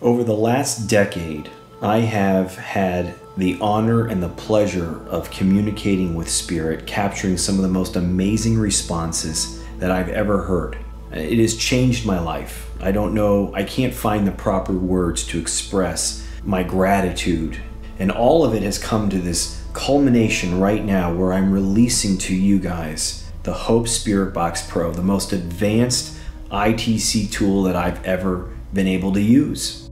Over the last decade, I have had the honor and the pleasure of communicating with Spirit, capturing some of the most amazing responses that I've ever heard. It has changed my life. I don't know, I can't find the proper words to express my gratitude. And all of it has come to this culmination right now where I'm releasing to you guys the Hope Spirit Box Pro, the most advanced ITC tool that I've ever been able to use.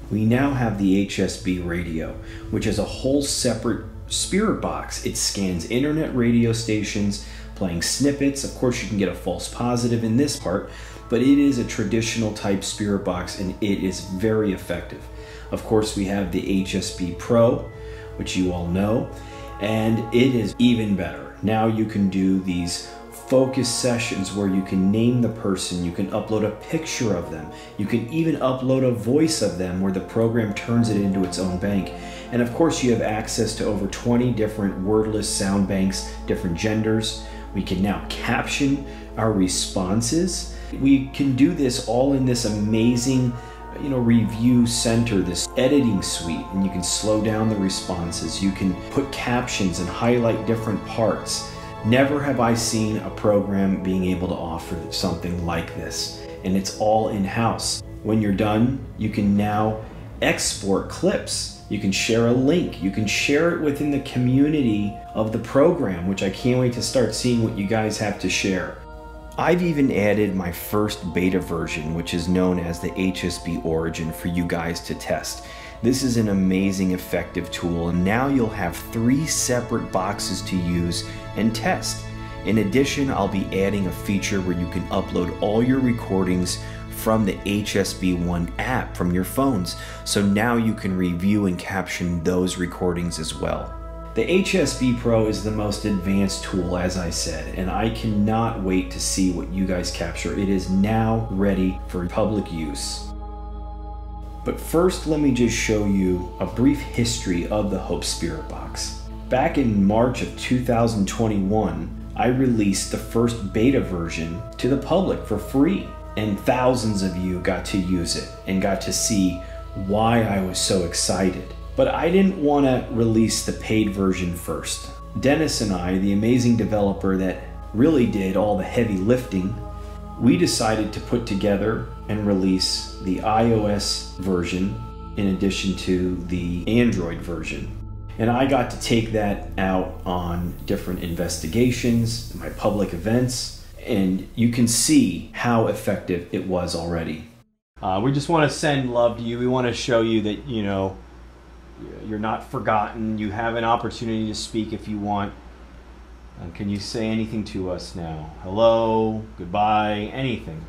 We now have the HSB radio, which is a whole separate spirit box. It scans internet radio stations, playing snippets. Of course, you can get a false positive in this part, but it is a traditional type spirit box and it is very effective. Of course, we have the HSB-Pro, which you all know, and it is even better. Now you can do these focus sessions where you can name the person, you can upload a picture of them, you can even upload a voice of them where the program turns it into its own bank. And of course you have access to over 20 different wordless sound banks, different genders. We can now caption our responses. We can do this all in this amazing review center, this editing suite, and you can slow down the responses. You can put captions and highlight different parts. Never have I seen a program being able to offer something like this, and it's all in-house. When you're done, you can now export clips. You can share a link. You can share it within the community of the program, which I can't wait to start seeing what you guys have to share. I've even added my first beta version, which is known as the HSB Origin, for you guys to test. This is an amazing, effective tool, and now you'll have 3 separate boxes to use and test. In addition, I'll be adding a feature where you can upload all your recordings from the HSB One app from your phones, so now you can review and caption those recordings as well. The HSB Pro is the most advanced tool, as I said, and I cannot wait to see what you guys capture. It is now ready for public use. But first, let me just show you a brief history of the Hope Spirit Box. Back in March of 2021, I released the first beta version to the public for free, and thousands of you got to use it and got to see why I was so excited. But I didn't want to release the paid version first. Dennis and I, the amazing developer that really did all the heavy lifting, we decided to put together and release the iOS version in addition to the Android version. And I got to take that out on different investigations, my public events, and you can see how effective it was already. We just want to send love to you. We want to show you that, you're not forgotten. You have an opportunity to speak if you want. Can you say anything to us now? Hello, goodbye, anything.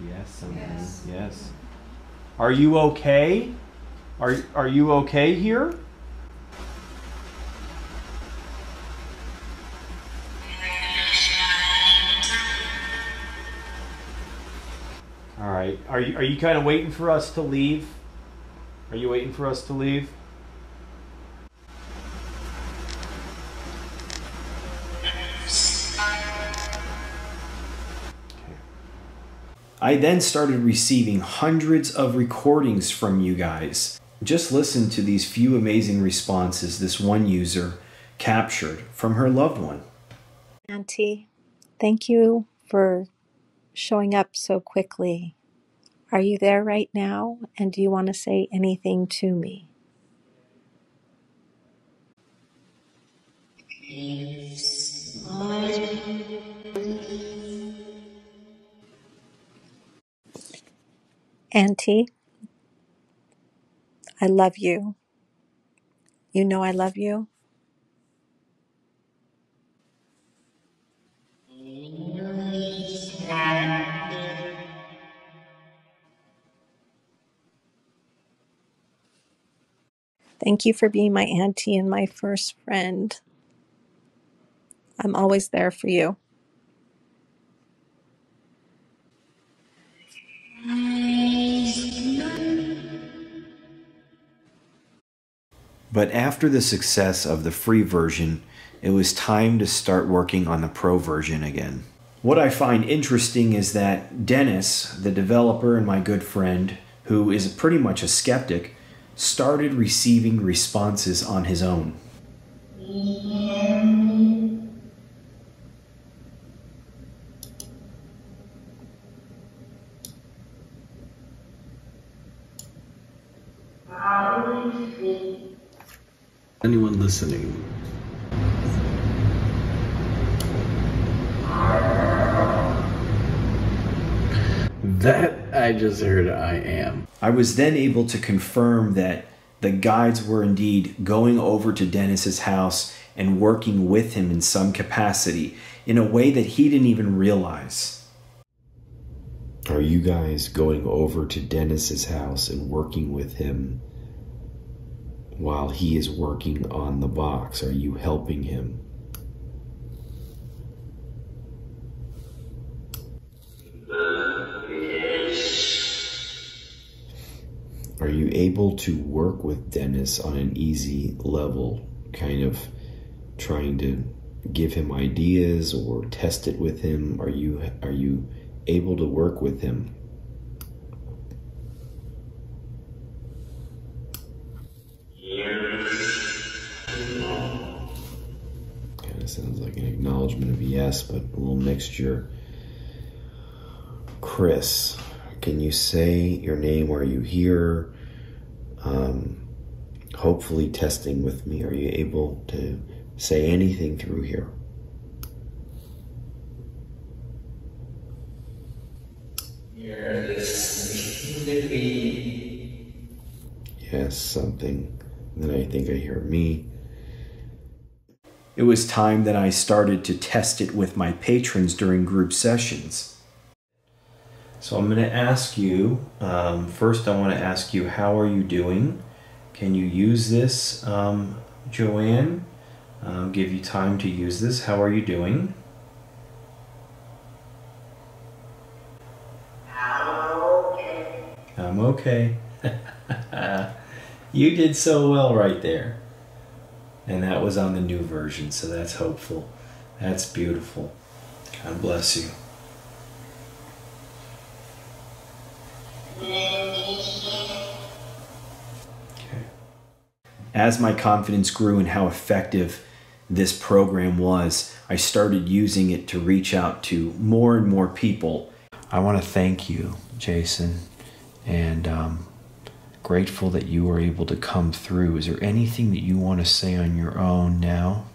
Yes, yes. Yes. Are you okay? Are you okay here? All right. Are you kind of waiting for us to leave? Are you waiting for us to leave? I then started receiving hundreds of recordings from you guys. Just listen to these few amazing responses this one user captured from her loved one. Auntie, thank you for showing up so quickly. Are you there right now? And do you want to say anything to me? Auntie, I love you. You know I love you. Thank you for being my auntie and my first friend. I'm always there for you. But after the success of the free version, it was time to start working on the pro version again. What I find interesting is that Dennis, the developer and my good friend, who is pretty much a skeptic, started receiving responses on his own. Anyone listening? That I just heard I am. I was then able to confirm that the guides were indeed going over to Dennis's house and working with him in some capacity, in a way that he didn't even realize. Are you guys going over to Dennis's house and working with him while he is working on the box? Are you helping him? Are you able to work with Dennis on an easy level, kind of trying to give him ideas or test it with him? Are you able to work with him? Kind of sounds like an acknowledgement of yes, but a little mixture. Chris, can you say your name? Are you here? Hopefully testing with me. Are you able to say anything through here? Yes, something. Then I think I hear me. It was time that I started to test it with my patrons during group sessions. So I'm going to ask you, first I want to ask you, how are you doing? Can you use this, Joanne? I'll give you time to use this. How are you doing? I'm okay. You did so well right there. And that was on the new version, so that's hopeful. That's beautiful. God bless you. As my confidence grew in how effective this program was, I started using it to reach out to more and more people. I want to thank you, Jason, and grateful that you were able to come through. Is there anything that you want to say on your own now?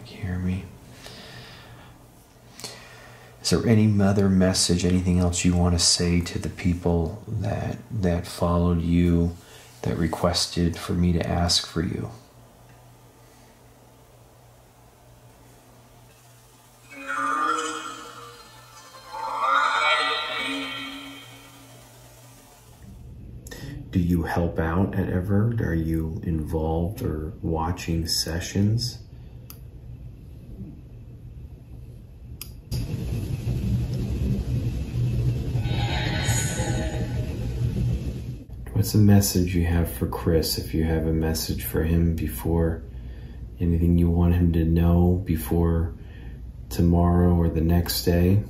Hear me? Is there any other message, anything else you want to say to the people that followed you, that requested for me to ask for you? Do you help out at ever? Are you involved or watching sessions? What's a message you have for Chris? If you have a message for him before, anything you want him to know before tomorrow or the next day?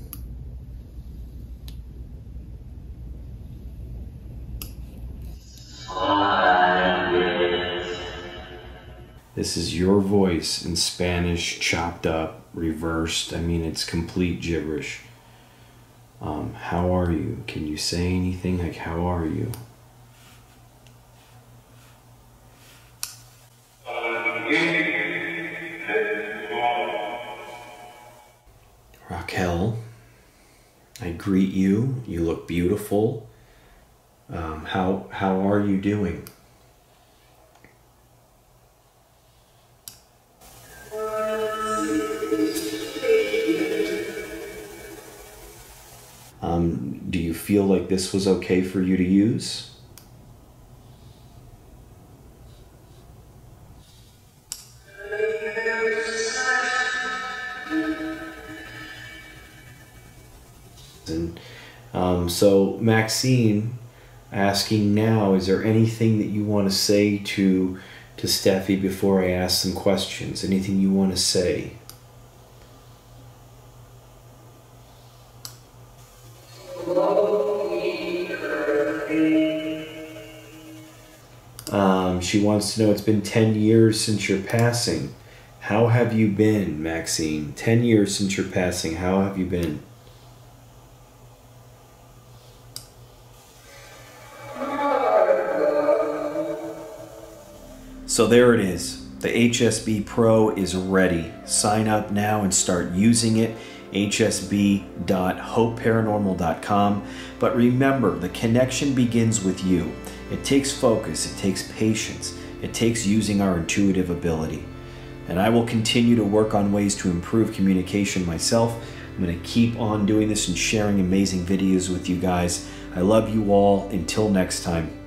This is your voice in Spanish, chopped up, reversed. I mean, it's complete gibberish. How are you? Can you say anything like, how are you? Raquel, I greet you. You look beautiful. How are you doing? Do you feel like this was okay for you to use? So Maxine asking now, is there anything that you want to say to Steffi before I ask some questions? Anything you want to say? She wants to know, it's been 10 years since your passing. How have you been, Maxine? 10 years since your passing. How have you been? So there it is. The HSB Pro is ready. Sign up now and start using it. hsb.hopeparanormal.com. But remember, the connection begins with you. It takes focus, it takes patience, it takes using our intuitive ability. And I will continue to work on ways to improve communication myself. I'm going to keep on doing this and sharing amazing videos with you guys. I love you all. Until next time.